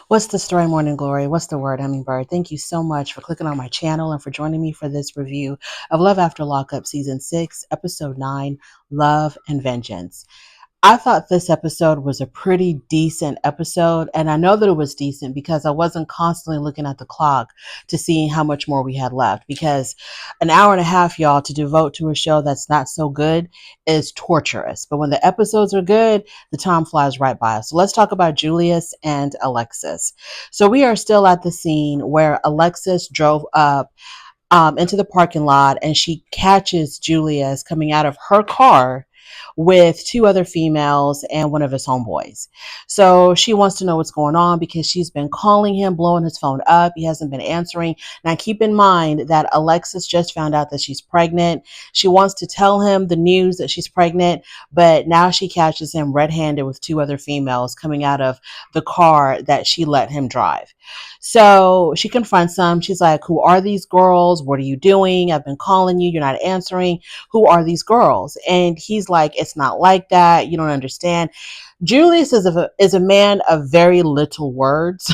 What's the story, Morning Glory? What's the word, Hummingbird? Thank you so much for clicking on my channel and for joining me for this review of Love After Lockup Season 6, Episode 9, Love and Vengeance. I thought this episode was a pretty decent episode, and I know that it was decent because I wasn't constantly looking at the clock to see how much more we had left. Because an hour and a half, y'all, to devote to a show that's not so good is torturous. But when the episodes are good, the time flies right by us. So let's talk about Julius and Alexis. So we are still at the scene where Alexis drove up into the parking lot and she catches Julius coming out of her car with two other females and one of his homeboys. So she wants to know what's going on because she's been calling him, blowing his phone up. He hasn't been answering. Now, keep in mind that Alexis just found out that she's pregnant. She wants to tell him the news that she's pregnant, but now she catches him red-handed with two other females coming out of the car that she let him drive. So she confronts him. She's like, "Who are these girls? What are you doing? I've been calling you. You're not answering. Who are these girls?" And he's like, "It's not like that. You don't understand." Julius is a man of very little words.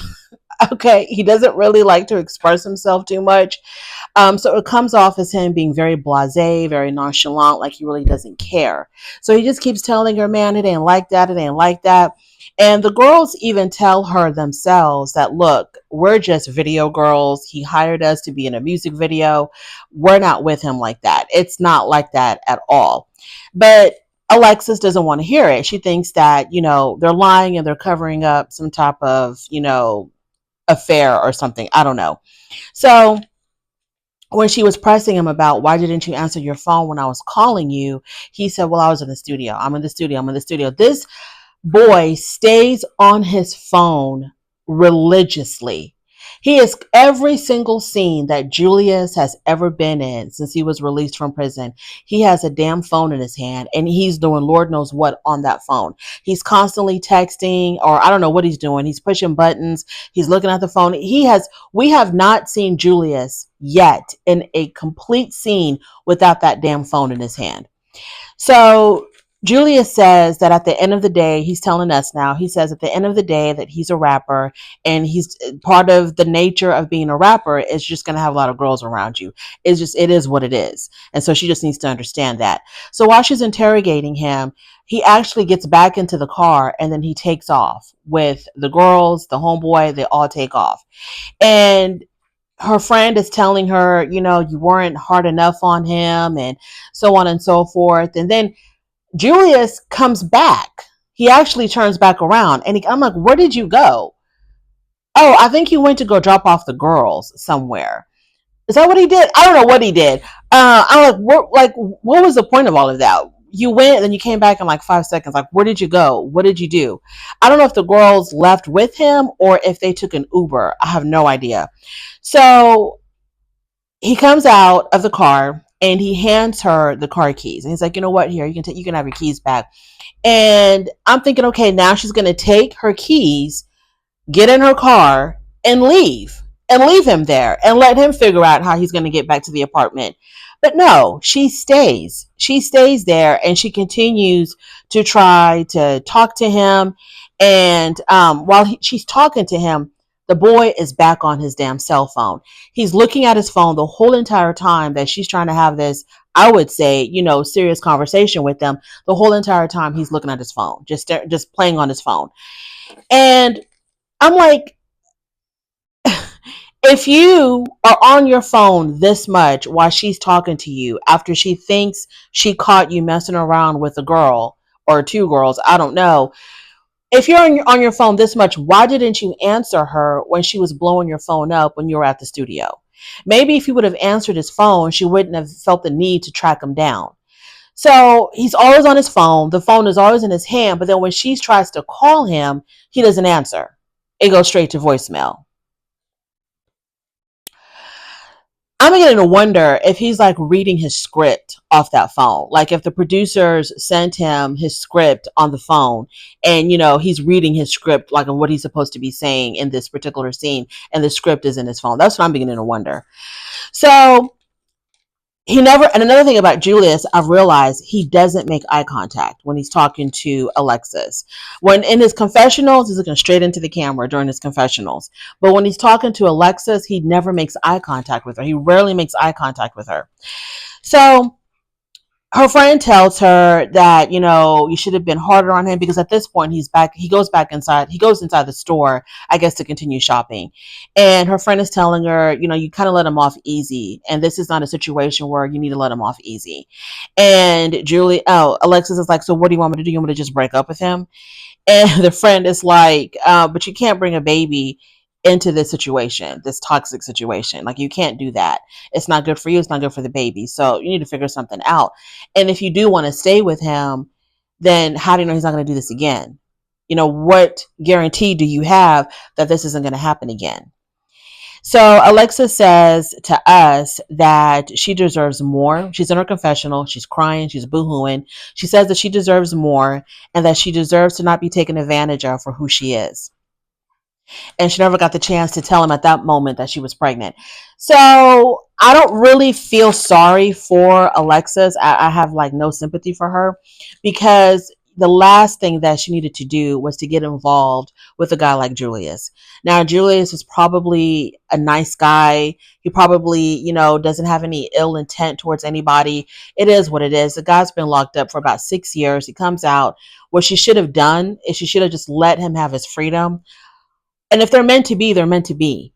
Okay. He doesn't really like to express himself too much. So it comes off as him being very blasé, very nonchalant, like he really doesn't care. So he just keeps telling her, "Man, it ain't like that. It ain't like that." And the girls even tell her themselves that, "Look, we're just video girls. He hired us to be in a music video. We're not with him like that. It's not like that at all." But Alexis doesn't want to hear it. She thinks that, they're lying and they're covering up some type of, affair or something. I don't know. So when she was pressing him about, "Why didn't you answer your phone when I was calling you?" He said, "Well, I was in the studio. I'm in the studio. I'm in the studio." This boy stays on his phone religiously. He is every single scene that Julius has ever been in since he was released from prison. He has a damn phone in his hand and he's doing Lord knows what on that phone. He's constantly texting, or I don't know what he's doing. He's pushing buttons. He's looking at the phone. We have not seen Julius yet in a complete scene without that damn phone in his hand. So Julius says that at the end of the day, he's telling us now, he says at the end of the day that he's a rapper, and he's part of the nature of being a rapper is just going to have a lot of girls around you. It is what it is. And so she just needs to understand that. So while she's interrogating him, he actually gets back into the car and then he takes off with the girls, the homeboy, they all take off. And her friend is telling her, "You weren't hard enough on him," and so on and so forth. And then Julius comes back. He actually turns back around and I'm like, "Where did you go?" "Oh, I think he went to go drop off the girls somewhere." Is that what he did? I don't know what he did. I'm what was the point of all of that? You went and then you came back in like 5 seconds. Like, where did you go? What did you do? I don't know if the girls left with him or if they took an Uber. I have no idea. So he comes out of the car and he hands her the car keys. And he's like, "You know what? Here, you can have your keys back." And I'm thinking, okay, now she's going to take her keys, get in her car and leave him there and let him figure out how he's going to get back to the apartment. But no, she stays. She stays there and she continues to try to talk to him. And while she's talking to him, the boy is back on his damn cell phone. He's looking at his phone the whole entire time that she's trying to have this, I would say, serious conversation with them. The whole entire time he's looking at his phone, just playing on his phone. And I'm like, if you are on your phone this much while she's talking to you after she thinks she caught you messing around with a girl or two girls, I don't know. If you're on your phone this much, why didn't you answer her when she was blowing your phone up when you were at the studio? Maybe if he would have answered his phone, she wouldn't have felt the need to track him down. So he's always on his phone. The phone is always in his hand. But then when she tries to call him, he doesn't answer. It goes straight to voicemail. I'm beginning to wonder if he's like reading his script off that phone. Like if the producers sent him his script on the phone and, he's reading his script, like on what he's supposed to be saying in this particular scene, and the script is in his phone. That's what I'm beginning to wonder. So he never, and another thing about Julius, I've realized he doesn't make eye contact when he's talking to Alexis. When in his confessionals, he's looking straight into the camera during his confessionals. But when he's talking to Alexis, he never makes eye contact with her. He rarely makes eye contact with her. So her friend tells her that, you should have been harder on him, because at this point he goes back inside, he goes inside the store, I guess, to continue shopping. And her friend is telling her, you kind of let him off easy, and this is not a situation where you need to let him off easy. And Alexis is like, so what do you want me to do? You want me to just break up with him? And the friend is like, but you can't bring a baby into this situation, this toxic situation. Like, you can't do that. It's not good for you. It's not good for the baby. So you need to figure something out. And if you do want to stay with him, then how do you know he's not going to do this again? What guarantee do you have that this isn't going to happen again? So Alexa says to us that she deserves more. She's in her confessional. She's crying. She's boohooing. She says that she deserves more, and that she deserves to not be taken advantage of for who she is. And she never got the chance to tell him at that moment that she was pregnant. So I don't really feel sorry for Alexis. I have like no sympathy for her, because the last thing that she needed to do was to get involved with a guy like Julius. Now, Julius is probably a nice guy. He probably, doesn't have any ill intent towards anybody. It is what it is. The guy's been locked up for about 6 years. He comes out. What she should have done is she should have just let him have his freedom. And if they're meant to be, they're meant to be,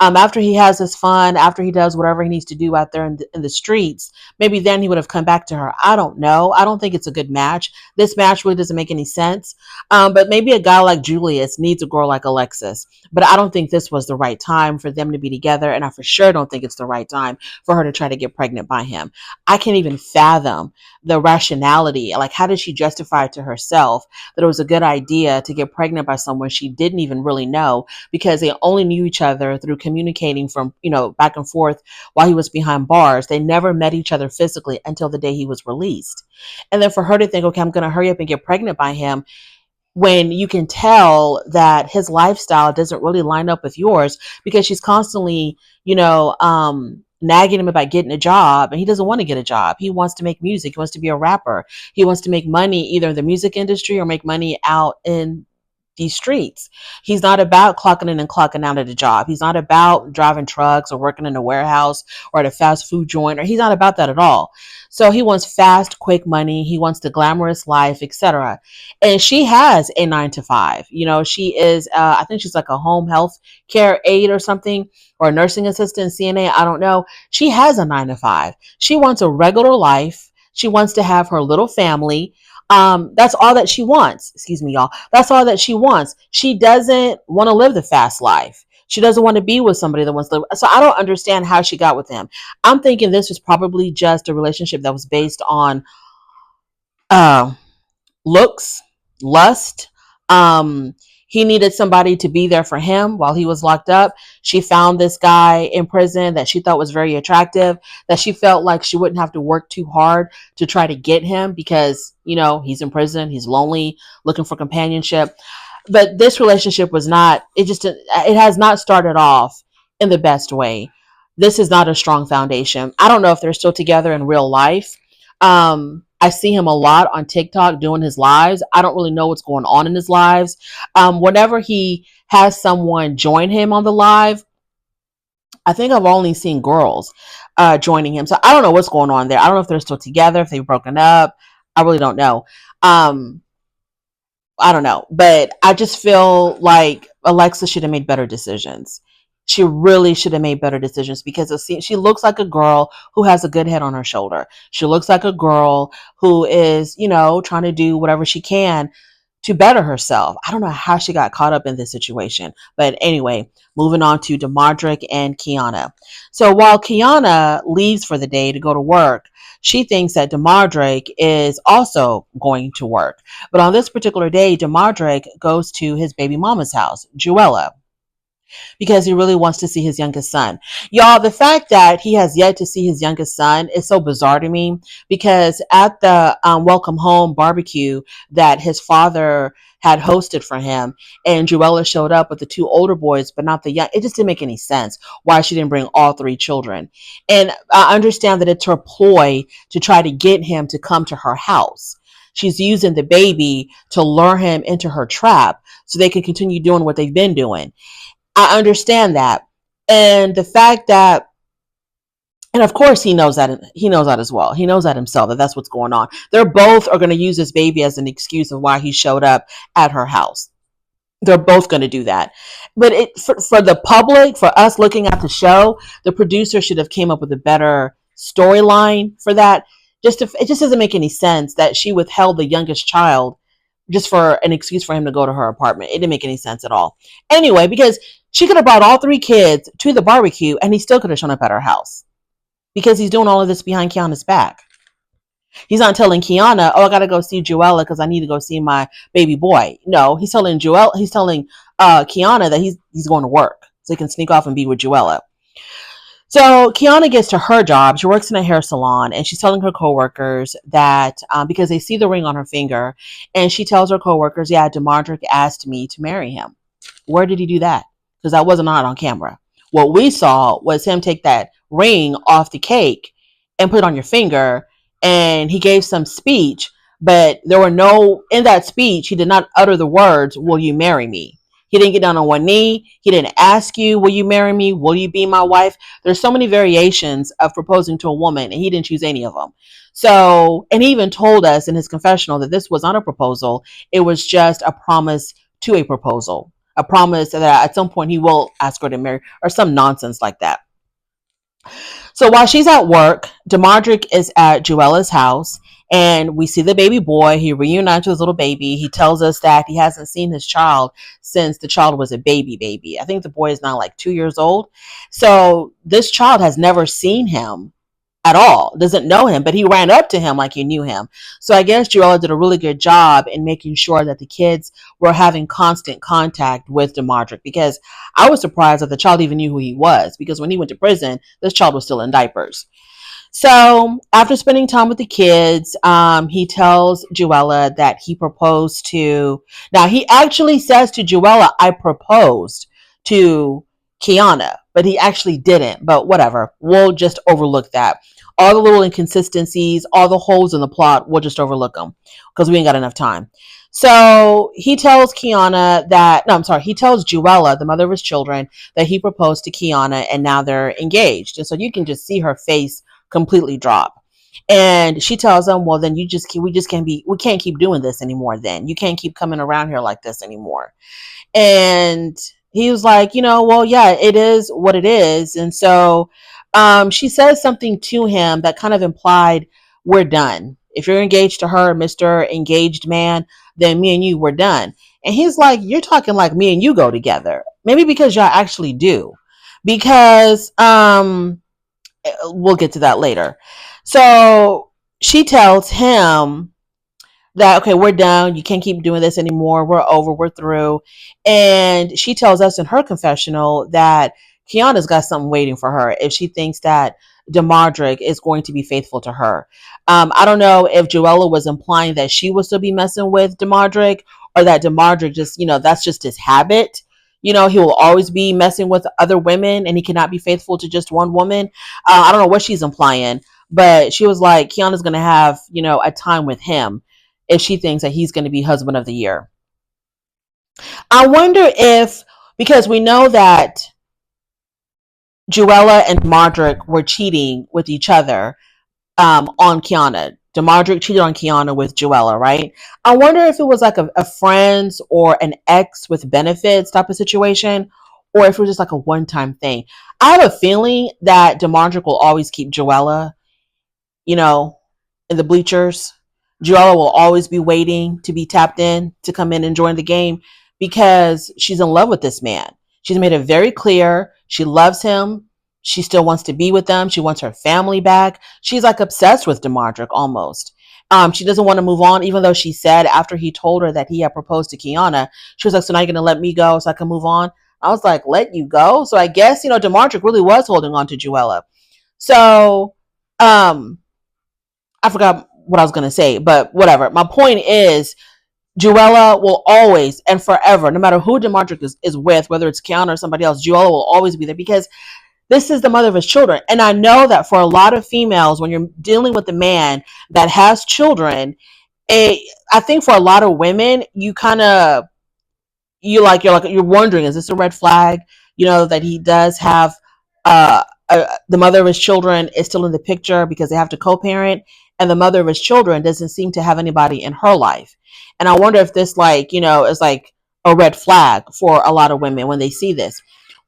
after he has his fun, after he does whatever he needs to do out there in the streets, maybe then he would have come back to her. I don't know. I don't think it's a good match. This match really doesn't make any sense. But maybe a guy like Julius needs a girl like Alexis. But I don't think this was the right time for them to be together. And I for sure don't think it's the right time for her to try to get pregnant by him. I can't even fathom the rationality. Like, how did she justify to herself that it was a good idea to get pregnant by someone she didn't even really know, because they only knew each other through communicating from, back and forth while he was behind bars. They never met each other physically until the day he was released. And then for her to think, okay, I'm going to hurry up and get pregnant by him, when you can tell that his lifestyle doesn't really line up with yours, because she's constantly, nagging him about getting a job, and he doesn't want to get a job. He wants to make music. He wants to be a rapper. He wants to make money either in the music industry or make money out in these streets. He's not about clocking in and clocking out at a job. He's not about driving trucks or working in a warehouse or at a fast food joint, or he's not about that at all. So he wants fast, quick money. He wants the glamorous life, etc. And she has a 9 to 5. She is, I think she's like a home health care aide or something, or a nursing assistant, CNA. I don't know. She has a 9 to 5. She wants a regular life. She wants to have her little family. That's all that she wants. Excuse me, y'all. That's all that she wants. She doesn't want to live the fast life. She doesn't want to be with somebody that wants to live. So I don't understand how she got with him. I'm thinking this was probably just a relationship that was based on looks, lust. He needed somebody to be there for him while he was locked up. She found this guy in prison that she thought was very attractive, that she felt like she wouldn't have to work too hard to try to get him, because, he's in prison, he's lonely, looking for companionship. But this relationship was not, it has not started off in the best way. This is not a strong foundation. I don't know if they're still together in real life. I see him a lot on TikTok doing his lives. I don't really know what's going on in his lives. Whenever he has someone join him on the live, I think I've only seen girls joining him. So I don't know what's going on there. I don't know if they're still together, if they've broken up. I really don't know. I don't know. But I just feel like Alexa should have made better decisions. She really should have made better decisions, because she looks like a girl who has a good head on her shoulder. She looks like a girl who is, trying to do whatever she can to better herself. I don't know how she got caught up in this situation. But anyway, moving on to Damodrick and Quiana. So while Quiana leaves for the day to go to work, she thinks that Damodrick is also going to work. But on this particular day, Damodrick goes to his baby mama's house, Juella, because he really wants to see his youngest son. Y'all, the fact that he has yet to see his youngest son is so bizarre to me, because at the welcome home barbecue that his father had hosted for him, and Joella showed up with the two older boys, but not the young. It just didn't make any sense why she didn't bring all three children. And I understand that it's her ploy to try to get him to come to her house. She's using the baby to lure him into her trap so they can continue doing what they've been doing. I understand that. And the fact that, and of course he knows that as well. He knows that himself, that that's what's going on. They're both are going to use this baby as an excuse of why he showed up at her house. They're both going to do that. But for the public, for us looking at the show, the producer should have came up with a better storyline for that. It just doesn't make any sense that she withheld the youngest child just for an excuse for him to go to her apartment. It didn't make any sense at all. Anyway, because she could have brought all three kids to the barbecue and he still could have shown up at her house, because he's doing all of this behind Kiana's back. He's not telling Quiana, "Oh, I gotta go see Joella because I need to go see my baby boy." No, he's telling Quiana that he's going to work so he can sneak off and be with Joella. So Quiana gets to her job. She works in a hair salon, and she's telling her coworkers that because they see the ring on her finger, and she tells her coworkers, "Yeah, Damodrick asked me to marry him." Where did he do that? Because that wasn't on camera. What we saw was him take that ring off the cake and put it on your finger, and he gave some speech, but in that speech, he did not utter the words, "Will you marry me?" He didn't get down on one knee. He didn't ask you, "Will you marry me? Will you be my wife?" There's so many variations of proposing to a woman, and he didn't choose any of them. So, and he even told us in his confessional that this was not a proposal. It was just a promise to a proposal. A promise that at some point he will ask her to marry, or some nonsense like that. So while she's at work, Damodrick is at Joella's house, and we see the baby boy. He reunites with his little baby. He tells us that he hasn't seen his child since the child was a baby. I think the boy is now like 2 years old. So this child has never seen him at all, doesn't know him, but he ran up to him like he knew him. So I guess Joella did a really good job in making sure that the kids were having constant contact with Damodrick, because I was surprised that the child even knew who he was, because when he went to prison, this child was still in diapers. So after spending time with the kids, he tells Joella that he proposed to. Now he actually says to Joella, "I proposed to Quiana," but he actually didn't. But whatever, we'll just overlook that. All the little inconsistencies, all the holes in the plot, we'll just overlook them because we ain't got enough time. So he tells Quiana that, no, I'm sorry, he tells Joella, the mother of his children, that he proposed to Quiana and now they're engaged. And so you can just see her face completely drop. And she tells him, "Well, then we can't keep doing this anymore. Then you can't keep coming around here like this anymore." And he was like, "Well, yeah, it is what it is." And so she says something to him that kind of implied, "We're done. If you're engaged to her, Mr. Engaged Man, then me and you, we're done." And he's like, "You're talking like me and you go together." Maybe because y'all actually do. Because we'll get to that later. So she tells him that, "Okay, we're done. You can't keep doing this anymore. We're over. We're through." And she tells us in her confessional that Quiana's got something waiting for her if she thinks that Damodrick is going to be faithful to her. I don't know if Joella was implying that she will still be messing with Damodrick, or that Damodrick just, that's just his habit. He will always be messing with other women and he cannot be faithful to just one woman. I don't know what she's implying, but she was like, Quiana's going to have, a time with him if she thinks that he's going to be husband of the year. I wonder if, because we know that Joella and Damodrick were cheating with each other on Quiana. Damodrick cheated on Quiana with Joella, right? I wonder if it was like a friends or an ex with benefits type of situation, or if it was just like a one-time thing. I have a feeling that Damodrick will always keep Joella, in the bleachers. Joella will always be waiting to be tapped in to come in and join the game because she's in love with this man. She's made it very clear she loves him. She still wants to be with them. She wants her family back. She's like obsessed with Damodrick almost. She doesn't want to move on, even though she said after he told her that he had proposed to Quiana, she was like, "So now you're going to let me go so I can move on?" I was like, "Let you go?" So I guess, Damodrick really was holding on to Joella. So, I forgot what I was going to say, but whatever. My point is, Juella will always and forever, no matter who Damodrick is with, whether it's Quiana or somebody else, Juella will always be there because this is the mother of his children. And I know that for a lot of females, when you're dealing with a man that has children, I think for a lot of women, you're wondering, is this a red flag? That he does have the mother of his children is still in the picture because they have to co-parent, and the mother of his children doesn't seem to have anybody in her life. And I wonder if this is like a red flag for a lot of women when they see this.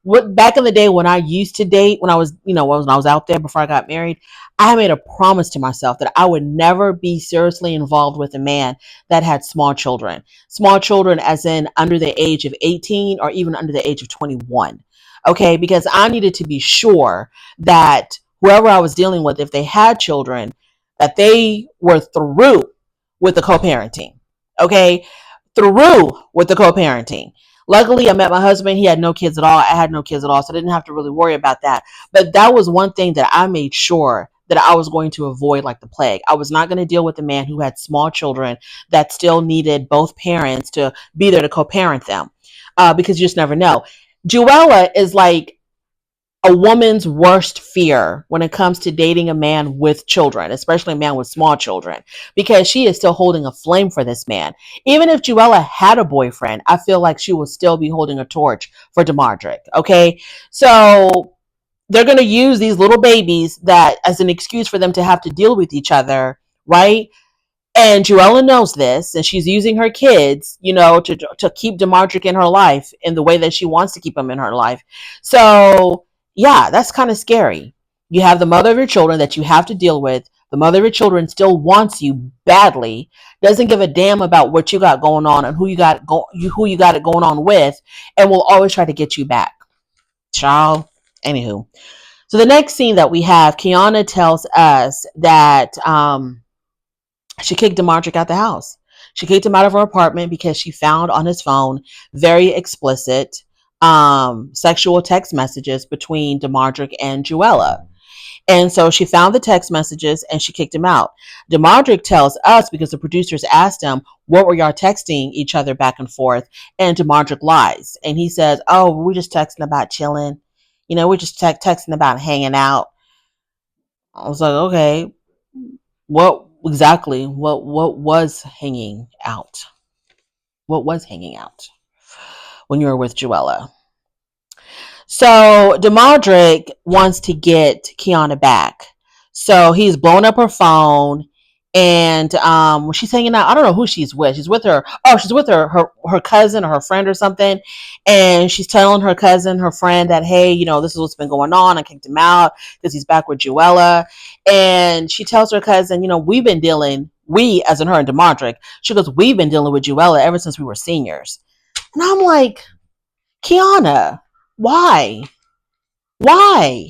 Back in the day when I used to date, when I was out there before I got married, I made a promise to myself that I would never be seriously involved with a man that had small children. Small children as in under the age of 18 or even under the age of 21. Okay, because I needed to be sure that whoever I was dealing with, if they had children, that they were through with the co-parenting. Okay, through with the co-parenting. Luckily, I met my husband. He had no kids at all. I had no kids at all, so I didn't have to really worry about that. But that was one thing that I made sure that I was going to avoid like the plague. I was not going to deal with a man who had small children that still needed both parents to be there to co-parent them, because you just never know. Juella is like a woman's worst fear when it comes to dating a man with children, especially a man with small children, because she is still holding a flame for this man. Even if Juella had a boyfriend, I feel like she will still be holding a torch for Damodrick. Okay, so they're going to use these little babies that as an excuse for them to have to deal with each other, right? And Juella knows this, and she's using her kids, to keep Damodrick in her life in the way that she wants to keep him in her life. So, yeah, that's kind of scary. You have the mother of your children that you have to deal with. The mother of your children still wants you badly, doesn't give a damn about what you got going on and who you got it going on with, and will always try to get you back. Child. Anywho. So the next scene that we have, Quiana tells us that she kicked Damodrick out the house. She kicked him out of her apartment because she found on his phone very explicit sexual text messages between Damodrick and Juella. And so she found the text messages and she kicked him out. Damodrick tells us, because the producers asked him, what were y'all texting each other back and forth? And Damodrick lies. And he says, oh, we're just texting about chilling. We're just texting about hanging out. I was like, okay, what was hanging out? What was hanging out when you were with Juella? So Damodrick wants to get Quiana back. So he's blown up her phone, and when she's hanging out, I don't know who she's with. She's with her cousin or her friend or something, and she's telling her cousin, her friend, that, hey, this is what's been going on. I kicked him out because he's back with Juella. And she tells her cousin, we, as in her and Damodrick, she goes, we've been dealing with Juella ever since we were seniors. And I'm like, Quiana, why? Why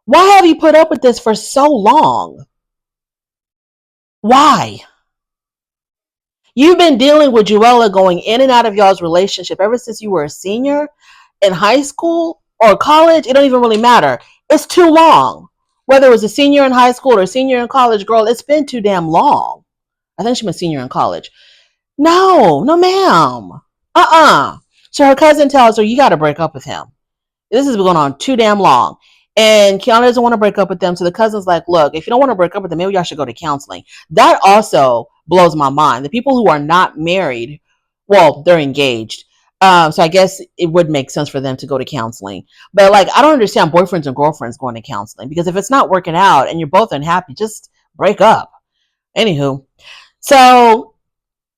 have you put up with this for so long? Why? You've been dealing with Juella going in and out of y'all's relationship ever since you were a senior in high school or college. It don't even really matter. It's too long. Whether it was a senior in high school or a senior in college, girl, it's been too damn long. I think she was a senior in college. No, ma'am. So her cousin tells her, you got to break up with him. This has been going on too damn long. And Quiana doesn't want to break up with them. So the cousin's like, look, if you don't want to break up with them, maybe y'all should go to counseling. That also blows my mind. The people who are not married, well, they're engaged. So I guess it would make sense for them to go to counseling. But I don't understand boyfriends and girlfriends going to counseling, because if it's not working out and you're both unhappy, just break up. Anywho, so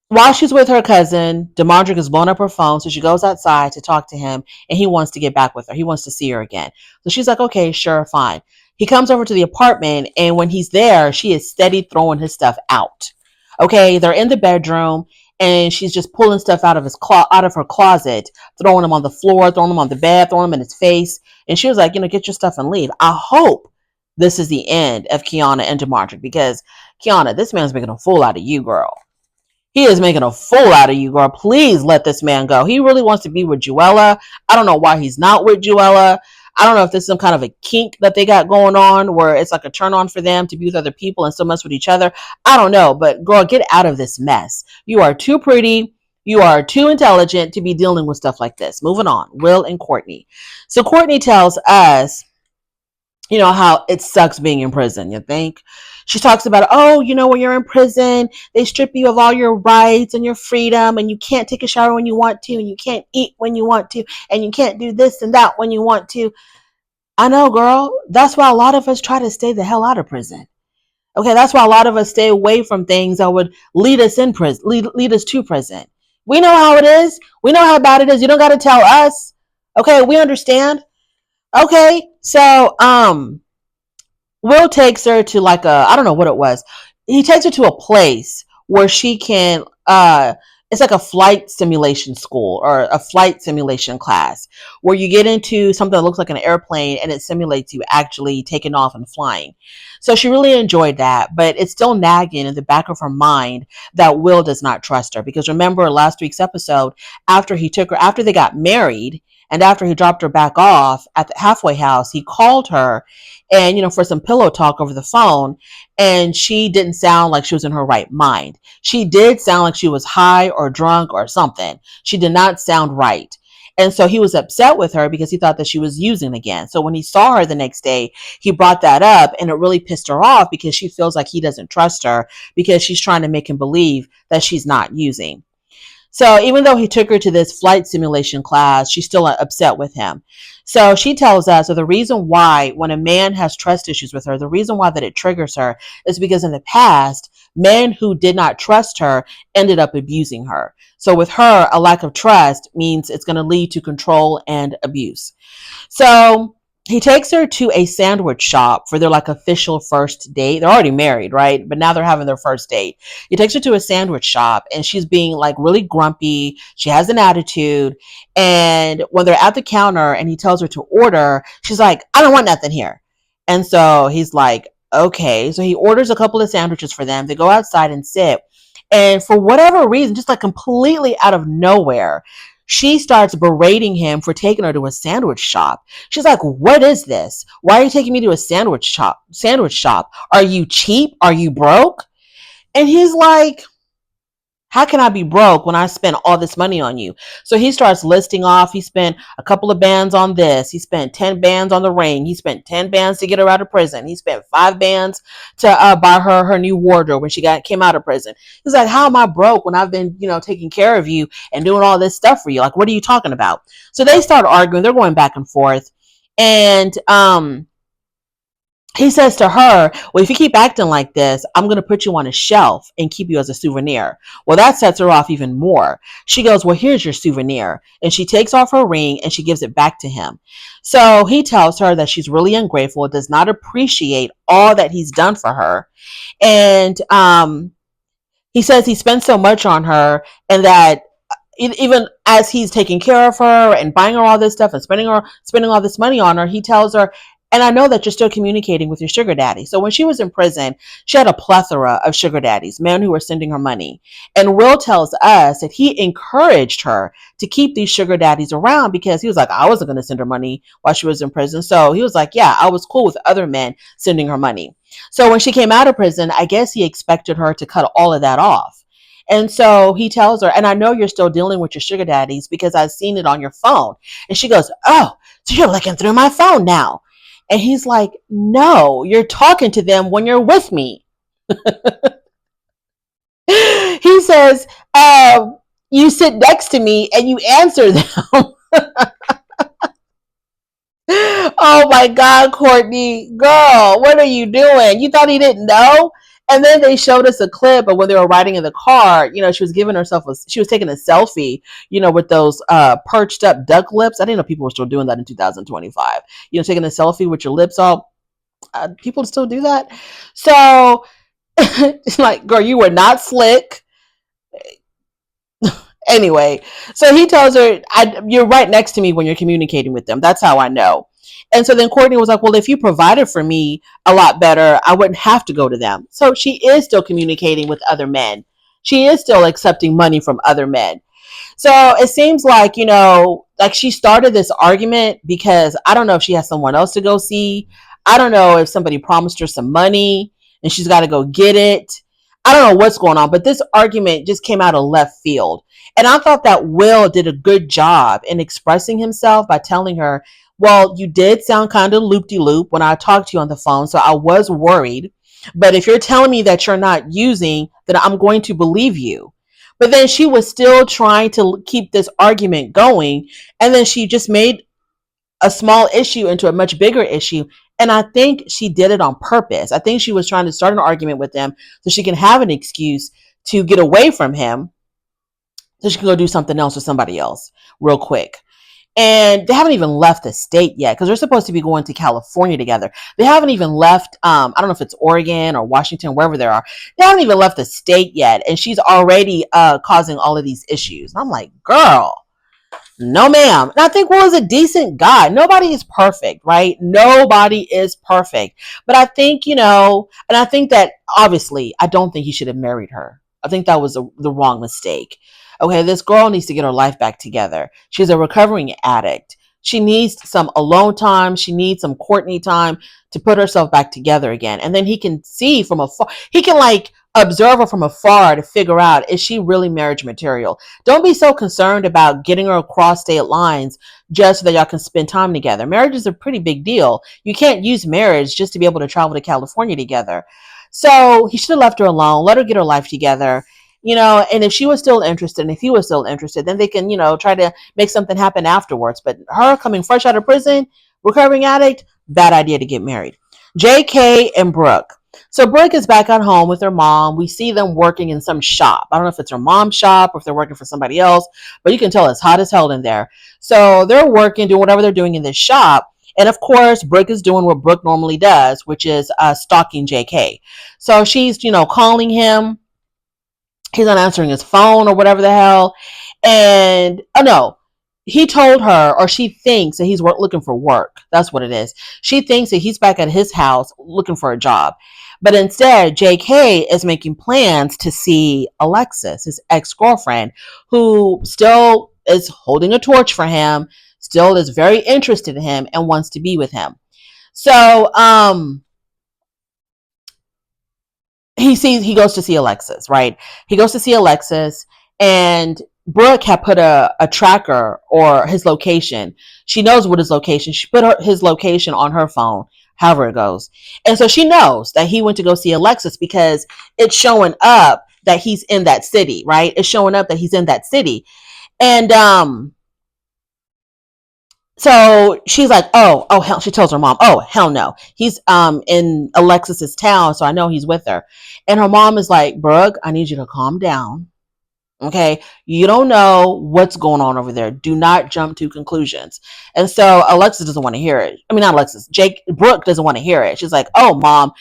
while she's with her cousin, Damodrick has blown up her phone, so she goes outside to talk to him, and he wants to get back with her. He wants to see her again. So she's like, okay, sure, fine. He comes over to the apartment, and when he's there, she is steady throwing his stuff out. Okay, they're in the bedroom, and she's just pulling stuff out of her closet, throwing them on the floor, throwing them on the bed, throwing them in his face. And she was like, get your stuff and leave. I hope this is the end of Quiana and Damodrick, because Quiana, this man's making a fool out of you, girl. He is making a fool out of you, girl. Please let this man go. He really wants to be with Juella. I don't know why he's not with Juella. I don't know if there's some kind of a kink that they got going on where it's like a turn on for them to be with other people and still mess with each other. I don't know. But girl, get out of this mess. You are too pretty. You are too intelligent to be dealing with stuff like this. Moving on. Will and Courtney. So Courtney tells us, how it sucks being in prison, you think? She talks about, when you're in prison, they strip you of all your rights and your freedom, and you can't take a shower when you want to, and you can't eat when you want to, and you can't do this and that when you want to. I know, girl. That's why a lot of us try to stay the hell out of prison. Okay, that's why a lot of us stay away from things that would lead us in prison, lead us to prison. We know how it is. We know how bad it is. You don't got to tell us. Okay, we understand. Okay, so Will takes her to like I don't know what it was. He takes her to a place where she can it's like a flight simulation school or a flight simulation class where you get into something that looks like an airplane and it simulates you actually taking off and flying. So she really enjoyed that, but it's still nagging in the back of her mind that Will does not trust her, because remember last week's episode, after they got married and after he dropped her back off at the halfway house, he called her and, for some pillow talk over the phone, and she didn't sound like she was in her right mind. She did sound like she was high or drunk or something. She did not sound right. And so he was upset with her because he thought that she was using again. So when he saw her the next day, he brought that up, and it really pissed her off because she feels like he doesn't trust her because she's trying to make him believe that she's not using. So even though he took her to this flight simulation class, she's still upset with him. So she tells us that the reason why when a man has trust issues with her, the reason why that it triggers her is because in the past, men who did not trust her ended up abusing her. So with her, a lack of trust means it's going to lead to control and abuse. So he takes her to a sandwich shop for their like official first date. They're already married, right? But now they're having their first date. He takes her to a sandwich shop and she's being like really grumpy. She has an attitude. And when they're at the counter and he tells her to order, she's like, I don't want nothing here. And so he's like, okay. So he orders a couple of sandwiches for them. They go outside and sit. And for whatever reason, just like completely out of nowhere, she starts berating him for taking her to a sandwich shop. She's like, what is this? Why are you taking me to a sandwich shop? Are you cheap? Are you broke? And he's like, how can I be broke when I spent all this money on you? So he starts listing off. He spent a couple of bands on this. He spent 10 bands on the ring. He spent 10 bands to get her out of prison. He spent 5 bands to buy her new wardrobe when she came out of prison. He's like, how am I broke when I've been, taking care of you and doing all this stuff for you? Like, what are you talking about? So they start arguing. They're going back and forth. And he says to her, well, if you keep acting like this, I'm going to put you on a shelf and keep you as a souvenir. Well, that sets her off even more. She goes, well, here's your souvenir. And she takes off her ring and she gives it back to him. So he tells her that she's really ungrateful, does not appreciate all that he's done for her. And he says he spent so much on her and that even as he's taking care of her and buying her all this stuff and spending all this money on her, he tells her, and I know that you're still communicating with your sugar daddy. So when she was in prison, she had a plethora of sugar daddies, men who were sending her money. And Will tells us that he encouraged her to keep these sugar daddies around because he was like, I wasn't going to send her money while she was in prison. So he was like, yeah, I was cool with other men sending her money. So when she came out of prison, I guess he expected her to cut all of that off. And so he tells her, and I know you're still dealing with your sugar daddies because I've seen it on your phone. And she goes, oh, so you're looking through my phone now. And he's like, no, you're talking to them when you're with me. He says, you sit next to me and you answer them. Oh my God, Courtney, girl, what are you doing? You thought he didn't know? And then they showed us a clip of when they were riding in the car. She was she was taking a selfie, with those perched up duck lips. I didn't know people were still doing that in 2025. Taking a selfie with your lips all. People still do that. So it's like, girl, you were not slick. Anyway, so he tells her, you're right next to me when you're communicating with them. That's how I know. And so then Courtney was like, well, if you provided for me a lot better, I wouldn't have to go to them. So she is still communicating with other men. She is still accepting money from other men. So it seems like, like she started this argument because I don't know if she has someone else to go see. I don't know if somebody promised her some money and she's got to go get it. I don't know what's going on, but this argument just came out of left field. And I thought that Will did a good job in expressing himself by telling her, well, you did sound kind of loop-de-loop when I talked to you on the phone, so I was worried. But if you're telling me that you're not using, then I'm going to believe you. But then she was still trying to keep this argument going. And then she just made a small issue into a much bigger issue. And I think she did it on purpose. I think she was trying to start an argument with him so she can have an excuse to get away from him so she can go do something else with somebody else real quick. And they haven't even left the state yet because they're supposed to be going to California together. They haven't even left, I don't know if it's Oregon or Washington, wherever they are. They haven't even left the state yet. And she's already causing all of these issues. And I'm like, girl, no, ma'am. And I think Will is a decent guy. Nobody is perfect, right? Nobody is perfect. But I think, and I think that obviously, I don't think he should have married her. I think that was the wrong mistake. Okay, this girl needs to get her life back together. She's a recovering addict. She needs some alone time. She needs some Courtnee time to put herself back together again. And then he can see from afar. He can observe her from afar to figure out, is she really marriage material? Don't be so concerned about getting her across state lines just so that y'all can spend time together. Marriage is a pretty big deal. You can't use marriage just to be able to travel to California together. So he should have left her alone, let her get her life together. And if she was still interested, and if he was still interested, then they can, try to make something happen afterwards. But her coming fresh out of prison, recovering addict, bad idea to get married. JK and Brooke. So Brooke is back at home with her mom. We see them working in some shop. I don't know if it's her mom's shop or if they're working for somebody else, but you can tell it's hot as hell in there. So they're working, doing whatever they're doing in this shop. And of course, Brooke is doing what Brooke normally does, which is stalking JK. So she's, calling him. He's not answering his phone or whatever the hell. And, oh no, he told her, or she thinks that he's looking for work. That's what it is. She thinks that he's back at his house looking for a job. But instead, JK is making plans to see Alexis, his ex-girlfriend, who still is holding a torch for him, still is very interested in him and wants to be with him. So, he goes to see Alexis, right? He goes to see Alexis, and Brooke had put a tracker or his location. She knows what his location. She put his location on her phone, however it goes. And so she knows that he went to go see Alexis because it's showing up that he's in that city, right? It's showing up that he's in that city. And so she's like, oh hell, she tells her mom, oh hell no, he's in Alexis's town, so I know he's with her. And her mom is like, Brooke, I need you to calm down. Okay, you don't know what's going on over there. Do not jump to conclusions. And so Alexis doesn't want to hear it. I mean, not Alexis. Brooke doesn't want to hear it. She's like, oh mom,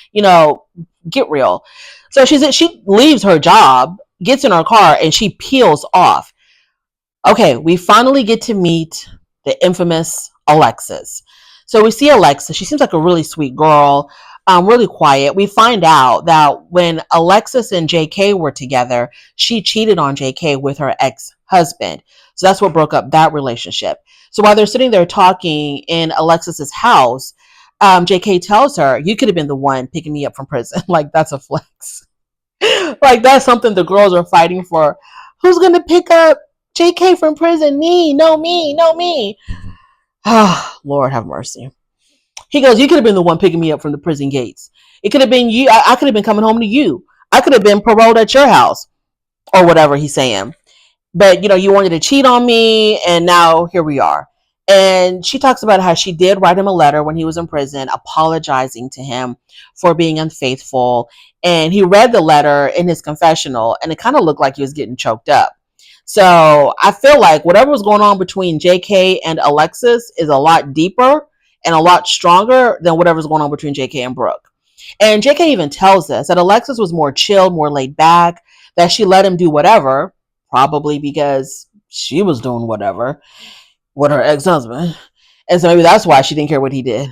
get real. So she leaves her job, gets in her car, and she peels off. Okay, we finally get to meet the infamous Alexis. So we see Alexis. She seems like a really sweet girl, really quiet. We find out that when Alexis and JK were together, she cheated on JK with her ex-husband. So that's what broke up that relationship. So while they're sitting there talking in Alexis's house, JK tells her, you could have been the one picking me up from prison. Like, that's a flex. Like, that's something the girls are fighting for. Who's going to pick up JK from prison? Me. No, me. No, me. Ah, Lord have mercy. He goes, you could have been the one picking me up from the prison gates. It could have been you. I could have been coming home to you. I could have been paroled at your house or whatever he's saying. But, you wanted to cheat on me, and now here we are. And she talks about how she did write him a letter when he was in prison, apologizing to him for being unfaithful. And he read the letter in his confessional, and it kind of looked like he was getting choked up. So I feel like whatever was going on between JK and Alexis is a lot deeper and a lot stronger than whatever's going on between JK and Brooke. And JK even tells us that Alexis was more chill, more laid back, that she let him do whatever, probably because she was doing whatever with her ex-husband. And so maybe that's why she didn't care what he did.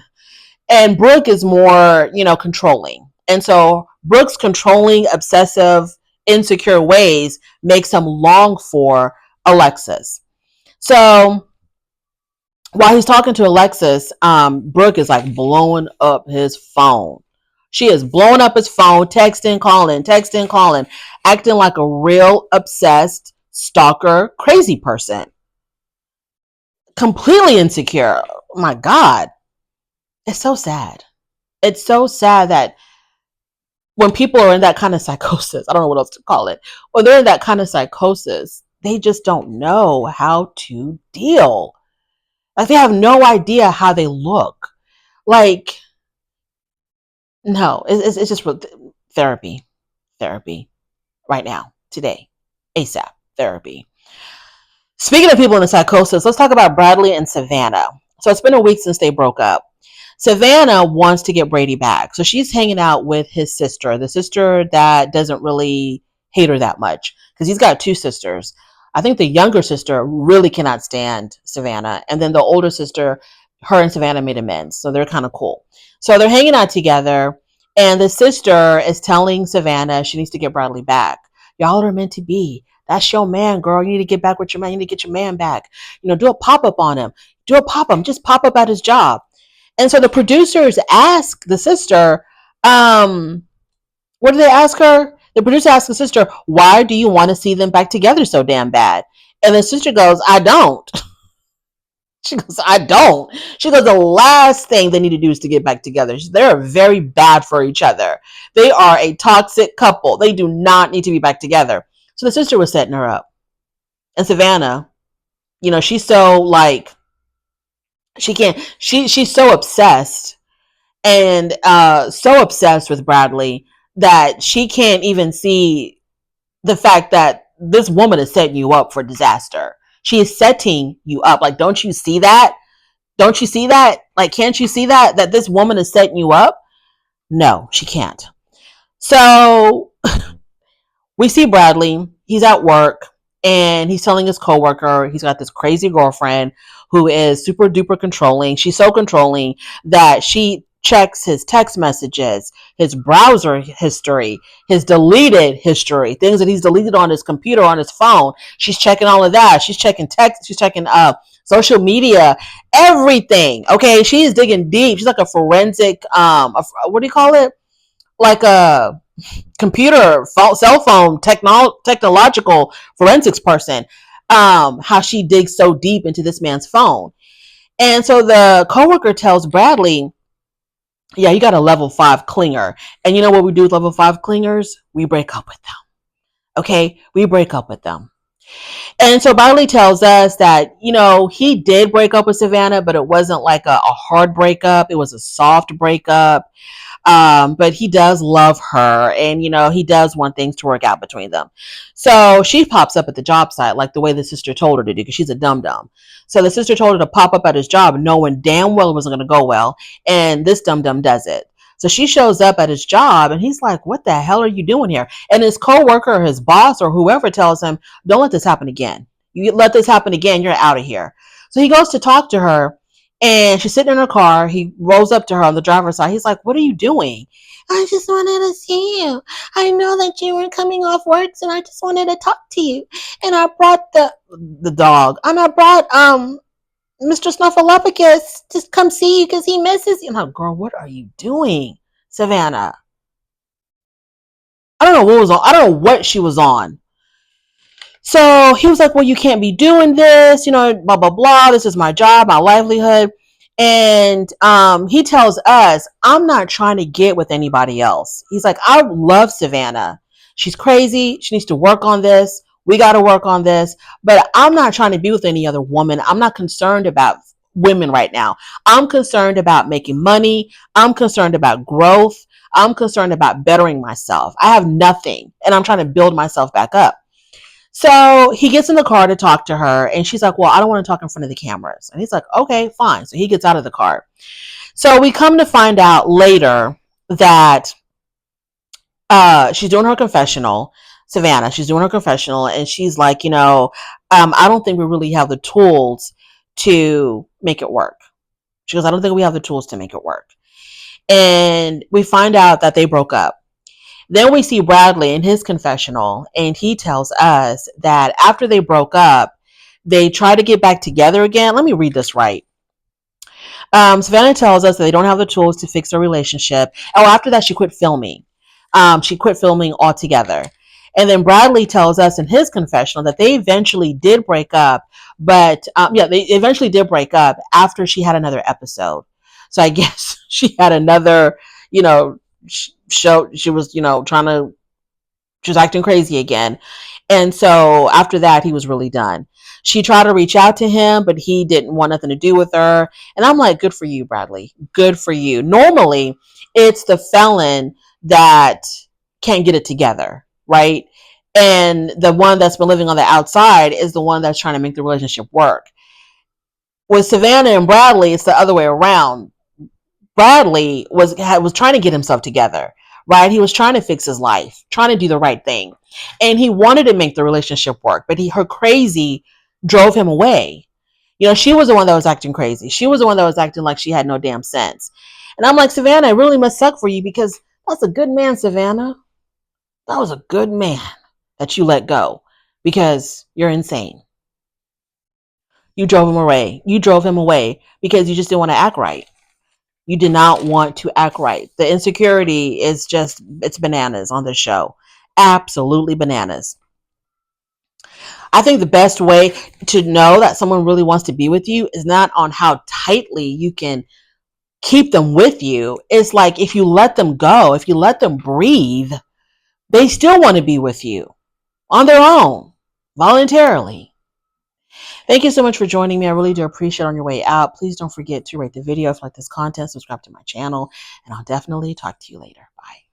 And Brooke is more, controlling. And so Brooke's controlling, obsessive, insecure ways makes him long for Alexis. So while he's talking to Alexis, Brooke is like blowing up his phone. She is blowing up his phone, texting, calling, acting like a real obsessed stalker, crazy person. Completely insecure. Oh my God. It's so sad. It's so sad that when people are in that kind of psychosis, I don't know what else to call it, when they're in that kind of psychosis, they just don't know how to deal. Like they have no idea how they look. Like, no, it's just therapy, therapy right now, today, ASAP, therapy. Speaking of people in a psychosis, let's talk about Bradley and Savannah. So it's been a week since they broke up. Savannah wants to get Brady back. So she's hanging out with his sister, the sister that doesn't really hate her that much because he's got two sisters. I think the younger sister really cannot stand Savannah. And then the older sister, her and Savannah made amends. So they're kind of cool. So they're hanging out together. And the sister is telling Savannah she needs to get Bradley back. Y'all are meant to be. That's your man, girl. You need to get back with your man. You need to get your man back. You know, do a pop-up on him. Do a pop-up. Just pop up at his job. And so the producers ask the sister, what do they ask her? The producer asks the sister, why do you want to see them back together so damn bad? And the sister goes, I don't. She goes, I don't. She goes, the last thing they need to do is to get back together. They're very bad for each other. They are a toxic couple. They do not need to be back together. So the sister was setting her up. And Savannah, you know, she's so like, she's so obsessed and so obsessed with Bradley that she can't even see the fact that this woman is setting you up for disaster. She is setting you up. Like, don't you see that? Don't you see that? Like, can't you see that this woman is setting you up? No, she can't. So we see Bradley. He's at work and he's telling his coworker he's got this crazy girlfriend who is super duper controlling. She's so controlling that she checks his text messages, his browser history, his deleted history, things that he's deleted on his computer, on his phone. She's checking all of that. She's checking text. She's checking social media, everything. Okay, she is digging deep. She's like a forensic, what do you call it? Like a computer, cell phone, technological forensics person. How she digs so deep into this man's phone. And so the coworker tells Bradley, yeah, you got a level 5 clinger. And you know what we do with level 5 clingers? We break up with them. Okay? We break up with them. And so Bradley tells us that, you know, he did break up with Savannah, but it wasn't like a hard breakup. It was a soft breakup. But he does love her and, you know, he does want things to work out between them. So she pops up at the job site like the way the sister told her to do because she's a dum-dum. So the sister told her to pop up at his job knowing damn well it wasn't going to go well. And this dum-dum does it. So she shows up at his job and he's like, what the hell are you doing here? And his coworker or his boss or whoever tells him, don't let this happen again. You let this happen again, you're out of here. So he goes to talk to her. And she's sitting in her car. He rolls up to her on the driver's side. He's like, what are you doing? I just wanted to see you. I know that you were coming off work, and I just wanted to talk to you. And I brought the dog. And I brought Mr. Snuffleupagus to come see you because he misses you. I'm like, girl, what are you doing, Savannah? I don't know what was on. I don't know what she was on. So he was like, well, you can't be doing this, you know, blah, blah, blah. This is my job, my livelihood. And he tells us, I'm not trying to get with anybody else. He's like, I love Savannah. She's crazy. She needs to work on this. We got to work on this. But I'm not trying to be with any other woman. I'm not concerned about women right now. I'm concerned about making money. I'm concerned about growth. I'm concerned about bettering myself. I have nothing, and I'm trying to build myself back up. So he gets in the car to talk to her and she's like, well, I don't want to talk in front of the cameras. And he's like, okay, fine. So he gets out of the car. So we come to find out later that she's doing her confessional, Savannah, she's doing her confessional and she's like, you know, I don't think we really have the tools to make it work. She goes, I don't think we have the tools to make it work. And we find out that they broke up. Then we see Bradley in his confessional, and he tells us that after they broke up, they tried to get back together again. Let me read this right. Savannah tells us that they don't have the tools to fix their relationship. Oh, after that, she quit filming. She quit filming altogether. And then Bradley tells us in his confessional that they eventually did break up, but they eventually did break up after she had another episode. So I guess she had another, show. She was, she was acting crazy again. And so after that, he was really done. She tried to reach out to him, but he didn't want nothing to do with her. And I'm like, good for you, Bradley. Good for you. Normally, it's the felon that can't get it together, right? And the one that's been living on the outside is the one that's trying to make the relationship work. With Savannah and Bradley, it's the other way around. Bradley was trying to get himself together, right? He was trying to fix his life, trying to do the right thing, and he wanted to make the relationship work. But her crazy drove him away. She was the one that was acting crazy. She was the one that was acting like she had no damn sense. And I'm like, Savannah, it really must suck for you because that's a good man, Savannah. That was a good man that you let go because you're insane. You drove him away. You drove him away because you just didn't want to act right. You did not want to act right. The insecurity is just, it's bananas on this show. Absolutely bananas. I think the best way to know that someone really wants to be with you is not on how tightly you can keep them with you. It's like if you let them go, if you let them breathe, they still want to be with you on their own, voluntarily. Thank you so much for joining me. I really do appreciate it on your way out. Please don't forget to rate the video if you like this content, subscribe to my channel, and I'll definitely talk to you later. Bye.